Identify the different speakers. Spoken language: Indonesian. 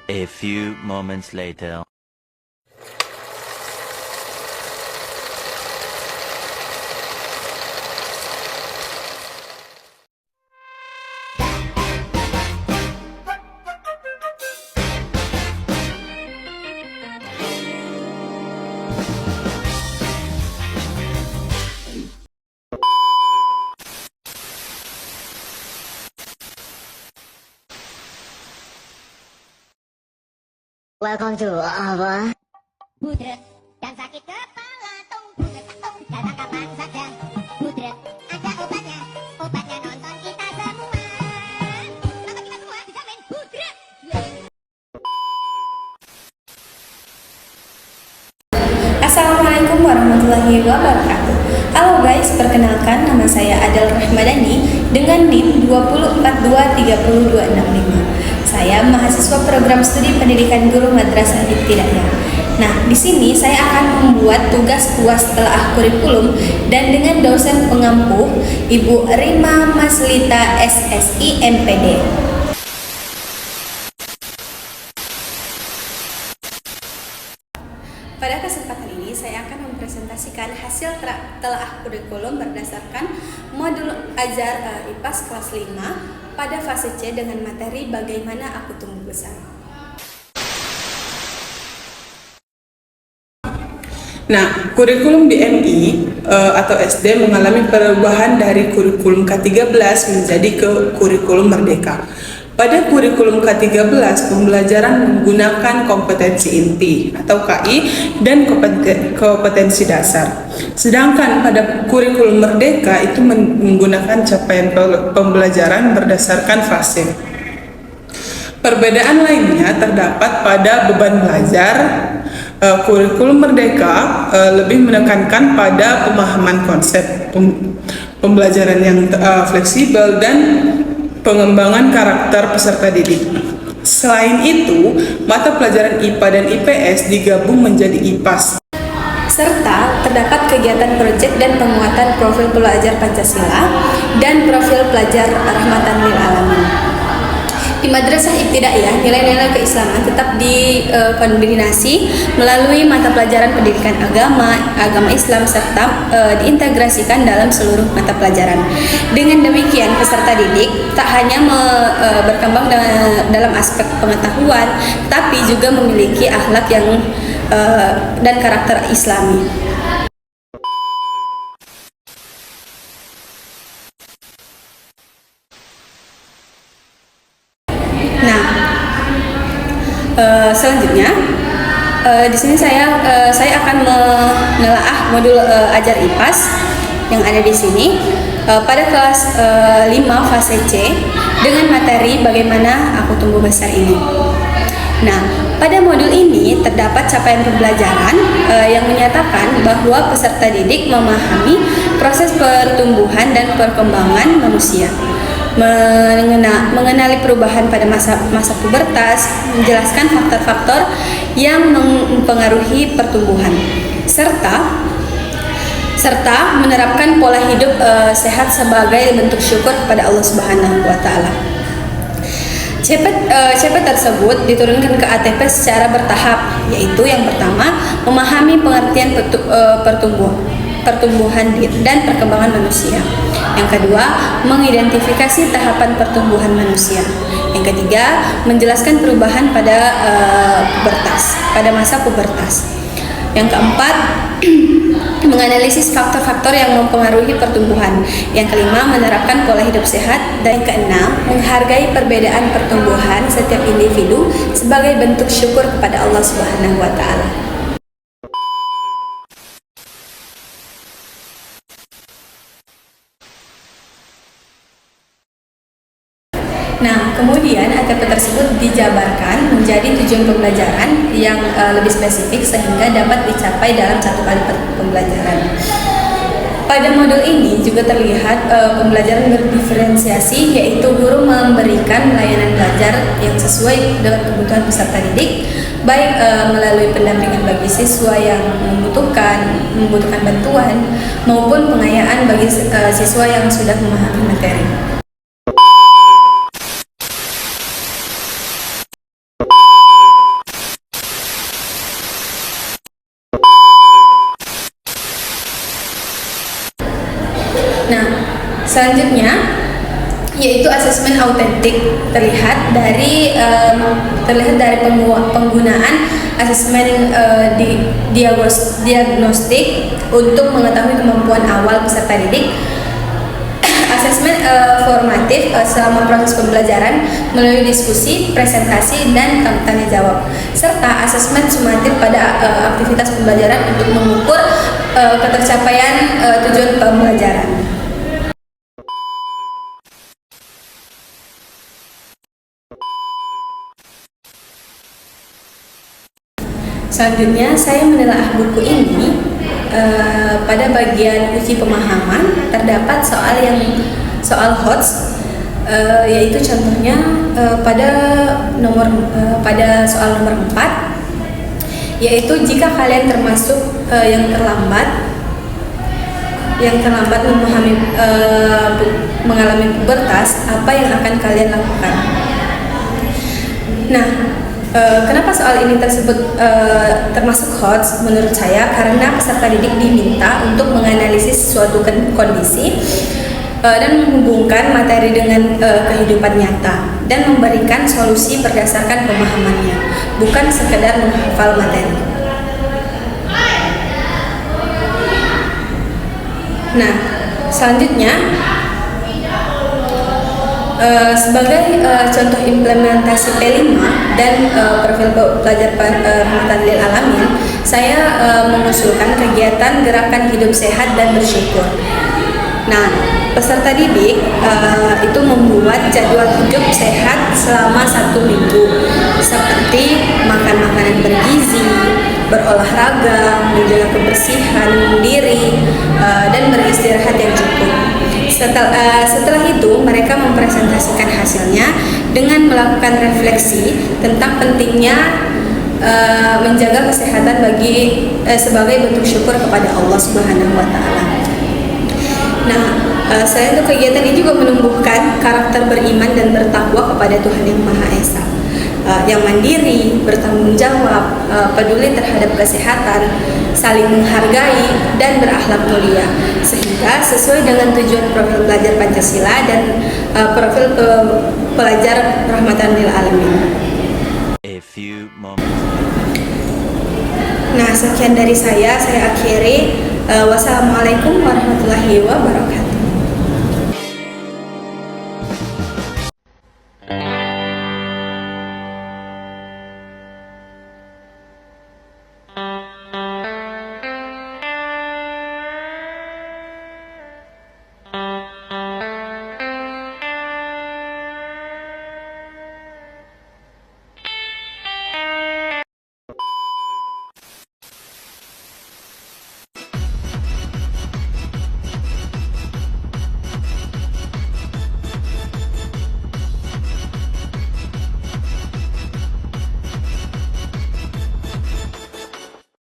Speaker 1: A few moments later.
Speaker 2: Welcome to apa?
Speaker 3: Budret dan sakit kepala tung datang kapan saja. Budret ada obatnya, obatnya nonton kita semua. Nonton kita semua dijamin budret.
Speaker 4: Assalamualaikum warahmatullahi wabarakatuh. Halo guys, perkenalkan nama saya Adel Rahmadani dengan NIM 204230265. Saya mahasiswa program studi pendidikan guru madrasah ibtidaiyah. Nah, di sini saya akan membuat tugas UAS telaah kurikulum dan dengan dosen pengampu Ibu Rima Maslita SSI MPD. Pada kesempatan ini saya akan mempresentasikan hasil telaah kurikulum berdasarkan modul Ajar IPAS kelas 5 pada fase C dengan materi bagaimana aku tumbuh besar.
Speaker 5: Nah, kurikulum di MI atau SD mengalami perubahan dari kurikulum K13 menjadi ke kurikulum Merdeka. Pada kurikulum K13, pembelajaran menggunakan kompetensi inti atau KI dan kompetensi dasar. Sedangkan pada kurikulum Merdeka itu menggunakan capaian pembelajaran berdasarkan fase. Perbedaan lainnya terdapat pada beban belajar. Kurikulum Merdeka lebih menekankan pada pemahaman konsep pembelajaran yang fleksibel dan pengembangan karakter peserta didik. Selain itu, mata pelajaran IPA dan IPS digabung menjadi IPAS.
Speaker 4: Serta terdapat kegiatan proyek dan penguatan profil pelajar Pancasila dan profil pelajar rahmatan lil alamin. Di madrasah ibtidaiyah, nilai-nilai keislaman tetap dikombinasi melalui mata pelajaran pendidikan agama Islam serta diintegrasikan dalam seluruh mata pelajaran. Dengan demikian, peserta didik tak hanya berkembang dalam aspek pengetahuan, tapi juga memiliki akhlak yang dan karakter Islami. Selanjutnya, di sini saya akan menelaah modul Ajar IPAS yang ada di sini pada kelas 5 fase C dengan materi bagaimana aku tumbuh besar ini. Nah, pada modul ini terdapat capaian pembelajaran yang menyatakan bahwa peserta didik memahami proses pertumbuhan dan perkembangan manusia, mengenali perubahan pada masa pubertas, menjelaskan faktor-faktor yang mempengaruhi pertumbuhan, serta menerapkan pola hidup sehat sebagai bentuk syukur kepada Allah Subhanahu wa taala. CP tersebut diturunkan ke ATP secara bertahap, yaitu yang pertama memahami pengertian pertumbuhan dan perkembangan manusia. Yang kedua, mengidentifikasi tahapan pertumbuhan manusia. Yang ketiga, menjelaskan perubahan pada masa pubertas. Yang keempat, menganalisis faktor-faktor yang mempengaruhi pertumbuhan. Yang kelima, menerapkan pola hidup sehat. Dan yang keenam, menghargai perbedaan pertumbuhan setiap individu sebagai bentuk syukur kepada Allah Subhanahu wa taala. Nah, kemudian ATP tersebut dijabarkan menjadi tujuan pembelajaran yang lebih spesifik sehingga dapat dicapai dalam satu kali pembelajaran. Pada modul ini juga terlihat pembelajaran berdiferensiasi, yaitu guru memberikan layanan belajar yang sesuai dengan kebutuhan peserta didik, baik melalui pendampingan bagi siswa yang membutuhkan bantuan maupun pengayaan bagi siswa yang sudah memahami materi. Selanjutnya yaitu asesmen autentik, terlihat dari penggunaan asesmen diagnostik untuk mengetahui kemampuan awal peserta didik, asesmen formatif selama proses pembelajaran melalui diskusi, presentasi, dan tanya jawab, serta asesmen sumatif pada aktivitas pembelajaran untuk mengukur ketercapaian tujuan pembelajaran. Selanjutnya, saya menelaah buku ini. Pada bagian uji pemahaman terdapat soal HOTS, yaitu contohnya pada soal nomor 4, yaitu jika kalian termasuk yang terlambat mengalami pubertas, apa yang akan kalian lakukan? Nah, kenapa soal ini termasuk HOTS menurut saya? Karena peserta didik diminta untuk menganalisis suatu kondisi dan menghubungkan materi dengan kehidupan nyata dan memberikan solusi berdasarkan pemahamannya, bukan sekedar menghafal materi. Nah, selanjutnya sebagai contoh implementasi P5 dan profil pelajar Rahmatan Lil Alamin, saya mengusulkan kegiatan gerakan hidup sehat dan bersyukur. Nah, peserta didik itu membuat jadwal hidup sehat selama 1 minggu, seperti makan makanan bergizi, berolahraga, menjaga kebersihan diri, dan beristirahat yang cukup. Setelah itu, mereka mempresentasikan hasilnya dengan melakukan refleksi tentang pentingnya menjaga kesehatan sebagai bentuk syukur kepada Allah Subhanahu wa Ta'ala. Nah, selain itu, kegiatan ini juga menumbuhkan karakter beriman dan bertakwa kepada Tuhan Yang Maha Esa, yang mandiri, bertanggung jawab, peduli terhadap kesehatan, saling menghargai, dan berakhlak mulia, sehingga sesuai dengan tujuan profil pelajar Pancasila dan profil pelajar Rahmatan Lil Alamin. Nah, sekian dari saya akhiri. Wassalamualaikum warahmatullahi wabarakatuh.